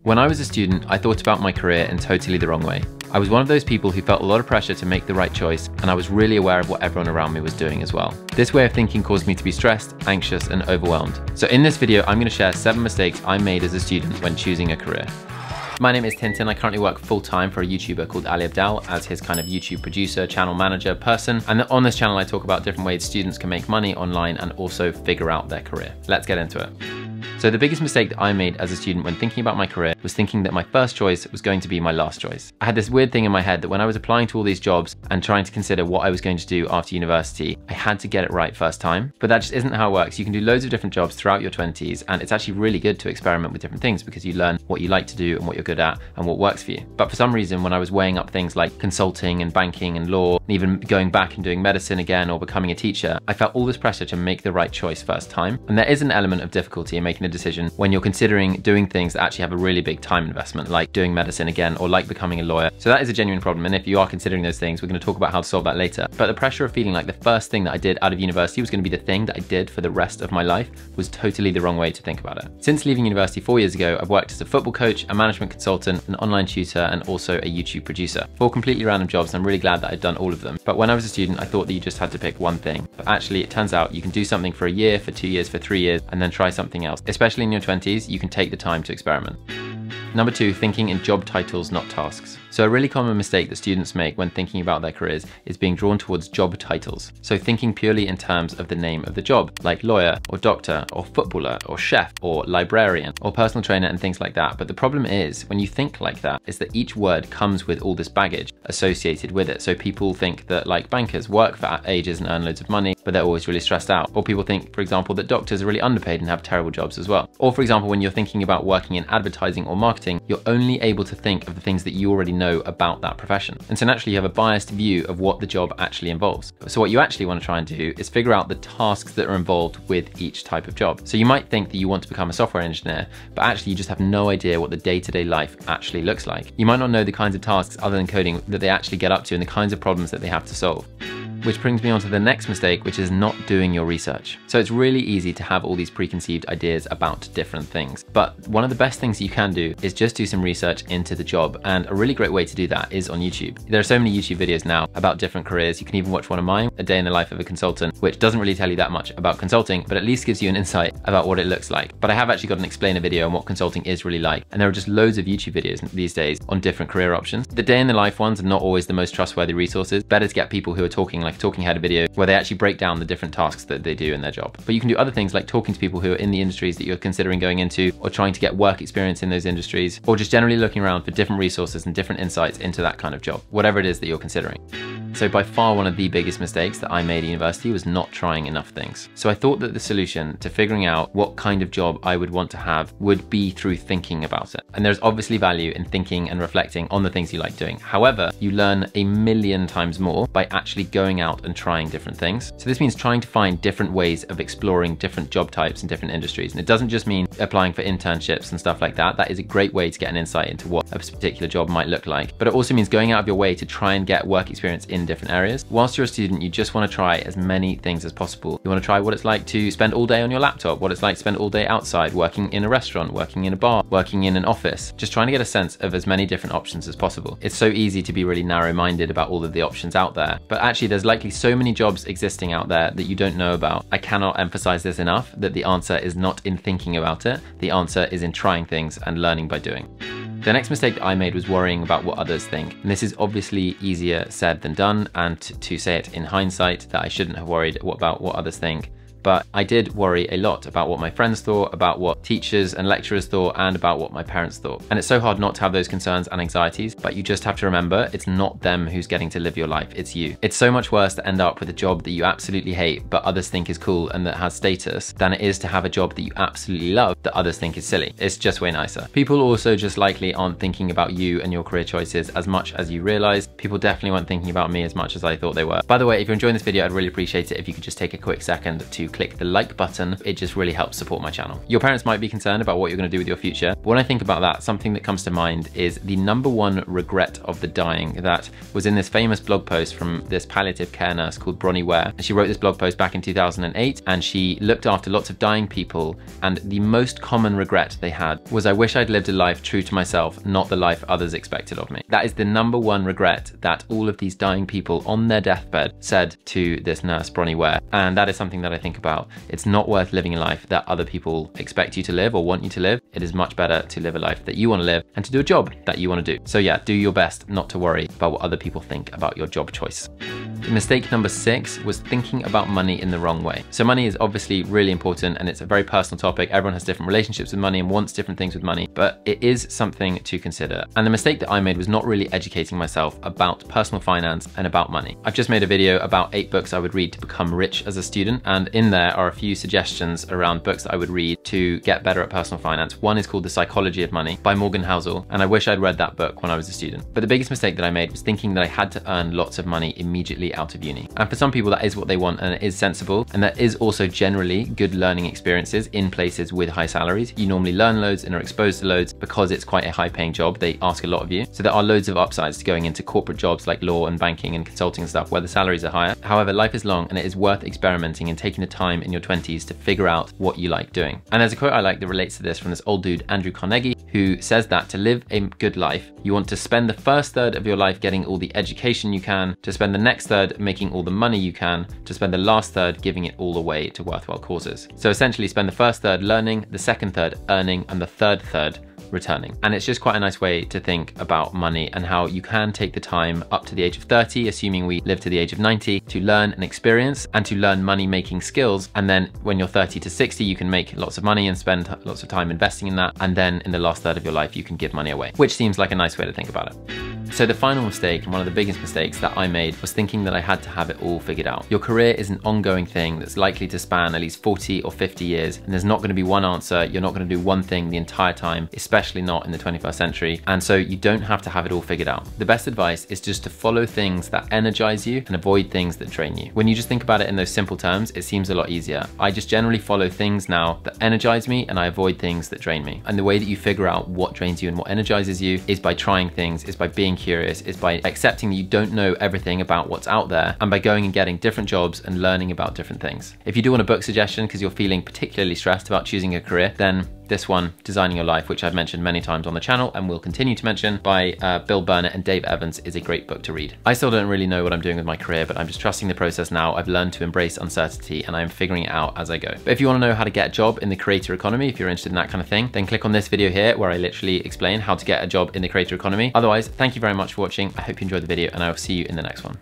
When I was a student, I thought about my career in totally the wrong way. I was one of those people who felt a lot of pressure to make the right choice, and I was really aware of what everyone around me was doing as well. This way of thinking caused me to be stressed, anxious, and overwhelmed. So in this video, I'm going to share 7 mistakes I made as a student when choosing a career. My name is Tintin. I currently work full-time for a YouTuber called Ali Abdal as his kind of YouTube producer, channel manager person. And on this channel, I talk about different ways students can make money online and also figure out their career. Let's get into it. So the biggest mistake that I made as a student when thinking about my career was thinking that my first choice was going to be my last choice. I had this weird thing in my head that when I was applying to all these jobs and trying to consider what I was going to do after university, I had to get it right first time. But that just isn't how it works. You can do loads of different jobs throughout your 20s, and it's actually really good to experiment with different things because you learn what you like to do and what you're good at and what works for you. But for some reason, when I was weighing up things like consulting and banking and law, and even going back and doing medicine again or becoming a teacher, I felt all this pressure to make the right choice first time. And there is an element of difficulty in making a decision when you're considering doing things that actually have a really big time investment, like doing medicine again or like becoming a lawyer. So that is a genuine problem, and if you are considering those things, we're going to talk about how to solve that later. But the pressure of feeling like the first thing that I did out of university was going to be the thing that I did for the rest of my life was totally the wrong way to think about it. Since leaving university 4 years ago, I've worked as a football coach, a management consultant, an online tutor, and also a YouTube producer. 4 completely random jobs, and I'm really glad that I've done all of them. But when I was a student, I thought that you just had to pick one thing. But actually, it turns out you can do something for a year, for 2 years, for 3 years, and then try something else. Especially in your 20s, you can take the time to experiment. Number 2, thinking in job titles, not tasks. So a really common mistake that students make when thinking about their careers is being drawn towards job titles. So thinking purely in terms of the name of the job, like lawyer or doctor or footballer or chef or librarian or personal trainer and things like that. But the problem is when you think like that is that each word comes with all this baggage associated with it. So people think that like bankers work for ages and earn loads of money, but they're always really stressed out. Or people think, for example, that doctors are really underpaid and have terrible jobs as well. Or for example, when you're thinking about working in advertising or marketing, you're only able to think of the things that you already know about that profession. And so naturally you have a biased view of what the job actually involves. So what you actually want to try and do is figure out the tasks that are involved with each type of job. So you might think that you want to become a software engineer, but actually you just have no idea what the day-to-day life actually looks like. You might not know the kinds of tasks other than coding that they actually get up to and the kinds of problems that they have to solve. Which brings me on to the next mistake, which is not doing your research. So it's really easy to have all these preconceived ideas about different things. But one of the best things you can do is just do some research into the job. And a really great way to do that is on YouTube. There are so many YouTube videos now about different careers. You can even watch one of mine, A Day in the Life of a Consultant, which doesn't really tell you that much about consulting, but at least gives you an insight about what it looks like. But I have actually got an explainer video on what consulting is really like. And there are just loads of YouTube videos these days on different career options. The day in the life ones are not always the most trustworthy resources. Better to get people who are talking like a talking head video where they actually break down the different tasks that they do in their job. But you can do other things like talking to people who are in the industries that you're considering going into, or trying to get work experience in those industries, or just generally looking around for different resources and different insights into that kind of job, whatever it is that you're considering. So by far one of the biggest mistakes that I made at university was not trying enough things. So I thought that the solution to figuring out what kind of job I would want to have would be through thinking about it. And there's obviously value in thinking and reflecting on the things you like doing. However, you learn a million times more by actually going out and trying different things. So this means trying to find different ways of exploring different job types and different industries. And it doesn't just mean applying for internships and stuff like that. That is a great way to get an insight into what a particular job might look like. But it also means going out of your way to try and get work experience in different areas. Whilst you're a student, you just want to try as many things as possible. You want to try what it's like to spend all day on your laptop, what it's like to spend all day outside, working in a restaurant, working in a bar, working in an office, just trying to get a sense of as many different options as possible. It's so easy to be really narrow-minded about all of the options out there, but actually there's likely so many jobs existing out there that you don't know about. I cannot emphasize this enough, that the answer is not in thinking about it. The answer is in trying things and learning by doing. The next mistake that I made was worrying about what others think. And this is obviously easier said than done, and to say it in hindsight that I shouldn't have worried about what others think. But I did worry a lot about what my friends thought, about what teachers and lecturers thought, and about what my parents thought. And it's so hard not to have those concerns and anxieties, but you just have to remember it's not them who's getting to live your life, it's you. It's so much worse to end up with a job that you absolutely hate, but others think is cool and that has status, than it is to have a job that you absolutely love, that others think is silly. It's just way nicer. People also just likely aren't thinking about you and your career choices as much as you realize. People definitely weren't thinking about me as much as I thought they were. By the way, if you're enjoying this video, I'd really appreciate it if you could just take a quick second to click the like button. It just really helps support my channel. Your parents might be concerned about what you're going to do with your future. But when I think about that, something that comes to mind is the #1 regret of the dying that was in this famous blog post from this palliative care nurse called Bronnie Ware. She wrote this blog post back in 2008, and she looked after lots of dying people, and the most common regret they had was, I wish I'd lived a life true to myself, not the life others expected of me. That is the #1 regret that all of these dying people on their deathbed said to this nurse, Bronnie Ware. And that is something that I think about. It's not worth living a life that other people expect you to live or want you to live. It is much better to live a life that you want to live and to do a job that you want to do. So yeah, do your best not to worry about what other people think about your job choice. Mistake number 6 was thinking about money in the wrong way. So money is obviously really important, and it's a very personal topic. Everyone has different relationships with money and wants different things with money, but it is something to consider. And the mistake that I made was not really educating myself about personal finance and about money. I've just made a video about 8 books I would read to become rich as a student, and in there are a few suggestions around books that I would read to get better at personal finance. One is called The Psychology of Money by Morgan Housel, and I wish I'd read that book when I was a student. But the biggest mistake that I made was thinking that I had to earn lots of money immediately out of uni. And for some people that is what they want, and it is sensible, and that is also generally good learning experiences in places with high salaries. You normally learn loads and are exposed to loads because it's quite a high paying job. They ask a lot of you. So there are loads of upsides to going into corporate jobs like law and banking and consulting and stuff where the salaries are higher. However, life is long, and it is worth experimenting and taking the time in your 20s to figure out what you like doing. And there's a quote I like that relates to this from this old dude, Andrew Carnegie, who says that to live a good life, you want to spend the first third of your life getting all the education you can, to spend the next third making all the money you can, to spend the last third giving it all away to worthwhile causes. So essentially spend the first third learning, the second third earning, and the third third returning. And it's just quite a nice way to think about money and how you can take the time up to the age of 30, assuming we live to the age of 90, to learn and experience and to learn money making skills. And then when you're 30 to 60, you can make lots of money and spend lots of time investing in that. And then in the last third of your life, you can give money away, which seems like a nice way to think about it. So the final mistake, and one of the biggest mistakes that I made, was thinking that I had to have it all figured out. Your career is an ongoing thing that's likely to span at least 40 or 50 years, and there's not going to be one answer. You're not going to do one thing the entire time, especially not in the 21st century, and so you don't have to have it all figured out. The best advice is just to follow things that energize you and avoid things that drain you. When you just think about it in those simple terms, it seems a lot easier. I just generally follow things now that energize me, and I avoid things that drain me. And the way that you figure out what drains you and what energizes you is by trying things, is by being curious, is by accepting that you don't know everything about what's out there, and by going and getting different jobs and learning about different things. If you do want a book suggestion because you're feeling particularly stressed about choosing a career, then this one, Designing Your Life, which I've mentioned many times on the channel and will continue to mention, by Bill Burnett and Dave Evans, is a great book to read. I still don't really know what I'm doing with my career, but I'm just trusting the process now. I've learned to embrace uncertainty, and I'm figuring it out as I go. But if you want to know how to get a job in the creator economy, if you're interested in that kind of thing, then click on this video here where I literally explain how to get a job in the creator economy. Otherwise, thank you very much for watching. I hope you enjoyed the video, and I will see you in the next one.